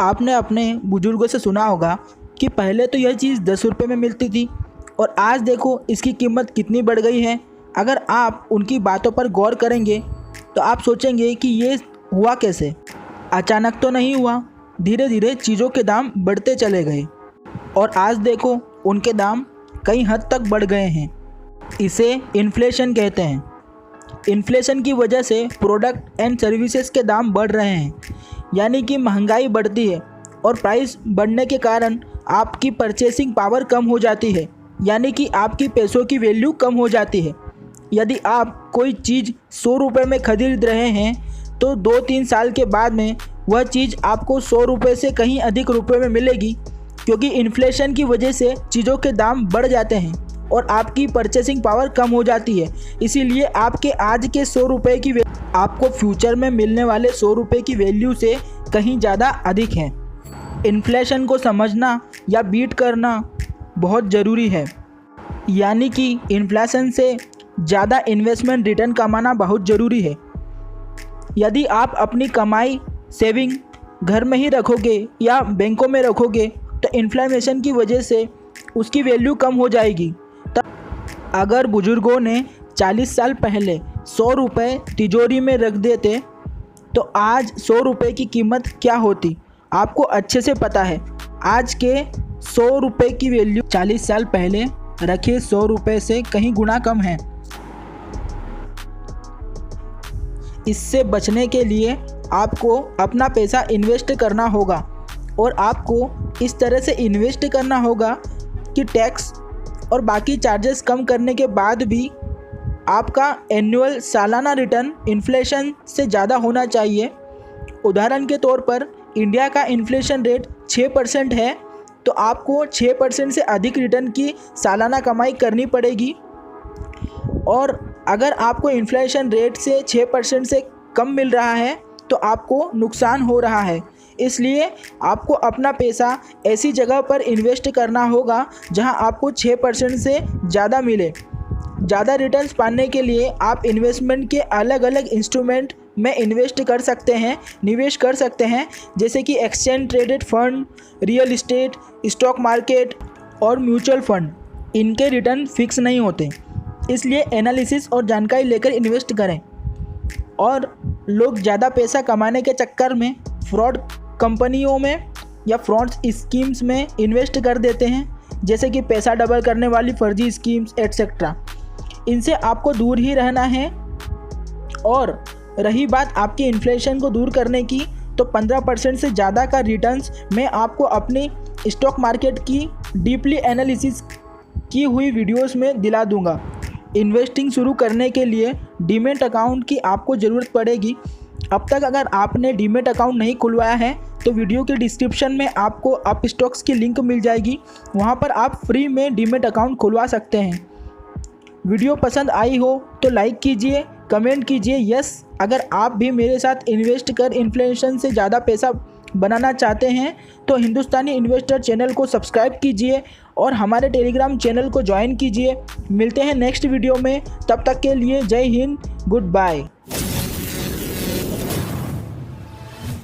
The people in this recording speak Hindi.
आपने अपने बुजुर्गों से सुना होगा कि पहले तो यह चीज़ 10 रुपये में मिलती थी और आज देखो इसकी कीमत कितनी बढ़ गई है। अगर आप उनकी बातों पर गौर करेंगे तो आप सोचेंगे कि ये हुआ कैसे। अचानक तो नहीं हुआ, धीरे धीरे चीज़ों के दाम बढ़ते चले गए और आज देखो उनके दाम कई हद तक बढ़ गए हैं। इसे इन्फ्लेशन कहते हैं। इन्फ्लेशन की वजह से प्रोडक्ट एंड सर्विसेज के दाम बढ़ रहे हैं, यानी कि महंगाई बढ़ती है और प्राइस बढ़ने के कारण आपकी परचेसिंग पावर कम हो जाती है, यानी कि आपकी पैसों की वैल्यू कम हो जाती है। यदि आप कोई चीज़ 100 रुपये में खरीद रहे हैं तो 2-3 साल के बाद में वह चीज़ आपको 100 रुपये से कहीं अधिक रुपये में मिलेगी, क्योंकि इन्फ्लेशन की वजह से चीज़ों के दाम बढ़ जाते हैं और आपकी परचेसिंग पावर कम हो जाती है। इसीलिए आपके आज के 100 रुपये की आपको फ्यूचर में मिलने वाले 100 रुपये की वैल्यू से कहीं ज़्यादा अधिक है। इन्फ्लेशन को समझना या बीट करना बहुत ज़रूरी है, यानी कि इन्फ्लेशन से ज़्यादा इन्वेस्टमेंट रिटर्न कमाना बहुत ज़रूरी है। यदि आप अपनी कमाई सेविंग घर में ही रखोगे या बैंकों में रखोगे तो इन्फ्लेशन की वजह से उसकी वैल्यू कम हो जाएगी। तब अगर बुजुर्गों ने 40 साल पहले 100 रुपये तिजोरी में रख देते तो आज 100 रुपये की कीमत क्या होती, आपको अच्छे से पता है। आज के 100 रुपये की वैल्यू 40 साल पहले रखे 100 रुपये से कहीं गुना कम है। इससे बचने के लिए आपको अपना पैसा इन्वेस्ट करना होगा और आपको इस तरह से इन्वेस्ट करना होगा कि टैक्स और बाकी चार्जेस कम करने के बाद भी आपका एनुअल सालाना रिटर्न इन्फ्लेशन से ज़्यादा होना चाहिए। उदाहरण के तौर पर इंडिया का इन्फ्लेशन रेट 6% है तो आपको 6% से अधिक रिटर्न की सालाना कमाई करनी पड़ेगी। और अगर आपको इन्फ्लेशन रेट से 6% से कम मिल रहा है तो आपको नुकसान हो रहा है। इसलिए आपको अपना पैसा ऐसी जगह पर इन्वेस्ट करना होगा जहां आपको 6% से ज़्यादा मिले। ज़्यादा रिटर्न्स पाने के लिए आप इन्वेस्टमेंट के अलग अलग इंस्ट्रूमेंट में इन्वेस्ट कर सकते हैं, निवेश कर सकते हैं, जैसे कि exchange traded fund, real estate, stock market और म्यूचुअल फंड। इनके रिटर्न फिक्स नहीं होते, इसलिए एनालिसिस और जानकारी लेकर इन्वेस्ट करें। और लोग ज़्यादा पैसा कमाने के चक्कर में फ्रॉड कंपनियों में या फ्रॉड स्कीम्स में इन्वेस्ट कर देते हैं, जैसे कि पैसा डबल करने वाली फर्जी स्कीम्स एट्सेट्रा। इनसे आपको दूर ही रहना है। और रही बात आपकी इन्फ्लेशन को दूर करने की, तो 15% से ज़्यादा का रिटर्न्स मैं आपको अपनी स्टॉक मार्केट की डीपली एनालिसिस की हुई वीडियोस में दिला दूंगा। इन्वेस्टिंग शुरू करने के लिए डीमैट अकाउंट की आपको ज़रूरत पड़ेगी। अब तक अगर आपने डीमैट अकाउंट नहीं खुलवाया है तो वीडियो के डिस्क्रिप्शन में आपको अप स्टॉक्स की लिंक मिल जाएगी, वहां पर आप फ्री में डीमैट अकाउंट खुलवा सकते हैं। वीडियो पसंद आई हो तो लाइक कीजिए, कमेंट कीजिए यस। अगर आप भी मेरे साथ इन्वेस्ट कर इन्फ्लेशन से ज़्यादा पैसा बनाना चाहते हैं तो हिंदुस्तानी इन्वेस्टर चैनल को सब्सक्राइब कीजिए और हमारे टेलीग्राम चैनल को ज्वाइन कीजिए। मिलते हैं नेक्स्ट वीडियो में, तब तक के लिए जय हिंद, गुड बाय।